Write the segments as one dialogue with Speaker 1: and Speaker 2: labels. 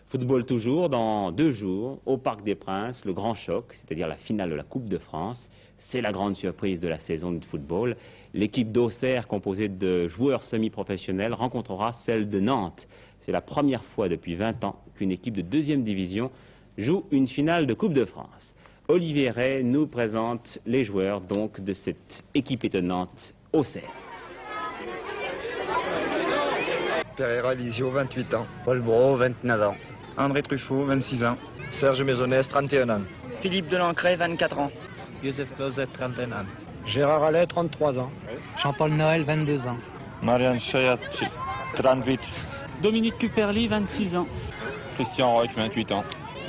Speaker 1: Football toujours, dans 2 jours, au Parc des Princes, le grand choc, c'est-à-dire la finale de la Coupe de France. C'est la grande surprise de la saison de football. L'équipe d'Auxerre, composée de joueurs semi-professionnels, rencontrera celle de Nantes. C'est la première fois depuis 20 ans qu'une équipe de 2e division joue une finale de Coupe de France. Olivier Ray nous présente les joueurs donc de cette équipe étonnante Auxerre.
Speaker 2: Pereira Lisio, 28 ans.
Speaker 3: Paul Bro, 29 ans.
Speaker 4: André Truffaut, 26 ans.
Speaker 5: Serge Maisonnès, 31 ans.
Speaker 6: Philippe Delancret, 24 ans.
Speaker 7: Youssef Dozet, 31 ans.
Speaker 8: Gérard Allet, 33 ans.
Speaker 9: Jean-Paul Noël, 22 ans.
Speaker 10: Marianne Chayat, 38.
Speaker 11: Dominique Cuperly, 26 ans.
Speaker 12: Christian Roch, 28 ans.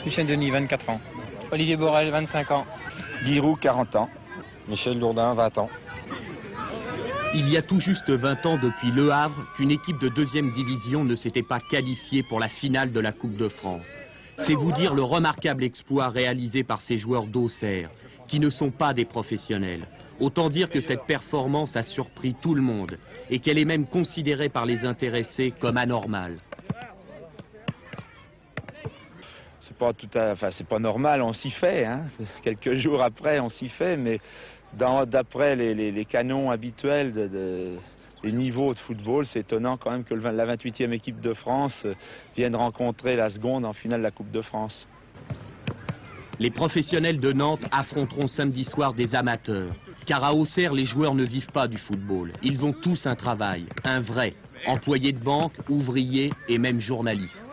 Speaker 13: Michel Denis, 24 ans.
Speaker 14: Olivier Borel, 25 ans.
Speaker 15: Guy Roux, 40 ans.
Speaker 16: Michel Lourdin, 20 ans.
Speaker 17: Il y a tout juste 20 ans depuis Le Havre qu'une équipe de 2e division ne s'était pas qualifiée pour la finale de la Coupe de France. C'est vous dire le remarquable exploit réalisé par ces joueurs d'Auxerre, qui ne sont pas des professionnels. Autant dire que cette performance a surpris tout le monde et qu'elle est même considérée par les intéressés comme anormale.
Speaker 18: C'est pas normal, on s'y fait, hein. Quelques jours après on s'y fait, mais d'après les canons habituels des niveaux de football, c'est étonnant quand même que la 28e équipe de France vienne rencontrer la seconde en finale de la Coupe de France.
Speaker 17: Les professionnels de Nantes affronteront samedi soir des amateurs, car à Auxerre les joueurs ne vivent pas du football. Ils ont tous un travail, un vrai, employés de banque, ouvriers et même journalistes.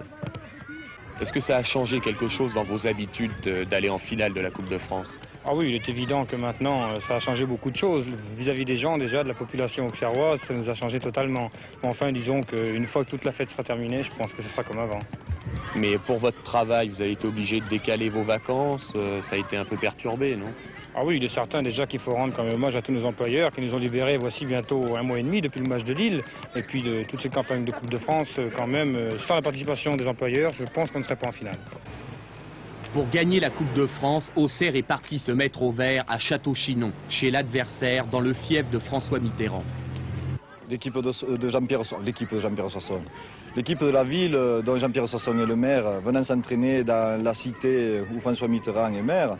Speaker 12: Est-ce que ça a changé quelque chose dans vos habitudes d'aller en finale de la Coupe de France?
Speaker 13: Ah oui, il est évident que maintenant, ça a changé beaucoup de choses. Vis-à-vis des gens, déjà, de la population auxerroise, ça nous a changé totalement. Mais enfin, disons qu'une fois que toute la fête sera terminée, je pense que ce sera comme avant.
Speaker 12: Mais pour votre travail, vous avez été obligé de décaler vos vacances, ça a été un peu perturbé, non?
Speaker 13: Ah oui, il est certain déjà qu'il faut rendre quand même hommage à tous nos employeurs qui nous ont libérés voici bientôt 1 mois et demi depuis le match de Lille. Et puis de toutes ces campagnes de Coupe de France, quand même, sans la participation des employeurs, je pense qu'on ne serait pas en finale.
Speaker 17: Pour gagner la Coupe de France, Auxerre est parti se mettre au vert à Château-Chinon, chez l'adversaire, dans le fief de François Mitterrand.
Speaker 16: L'équipe de Jean-Pierre Soissons. L'équipe de la ville dont Jean-Pierre Soissons est le maire, venant s'entraîner dans la cité où François Mitterrand est maire,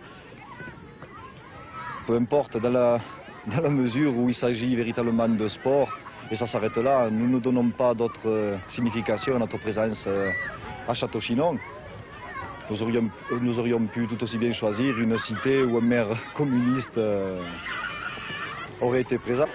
Speaker 16: peu importe, dans la mesure où il s'agit véritablement de sport, et ça s'arrête là, nous ne donnons pas d'autre signification à notre présence à Château-Chinon. Nous aurions pu tout aussi bien choisir une cité où un maire communiste aurait été présent.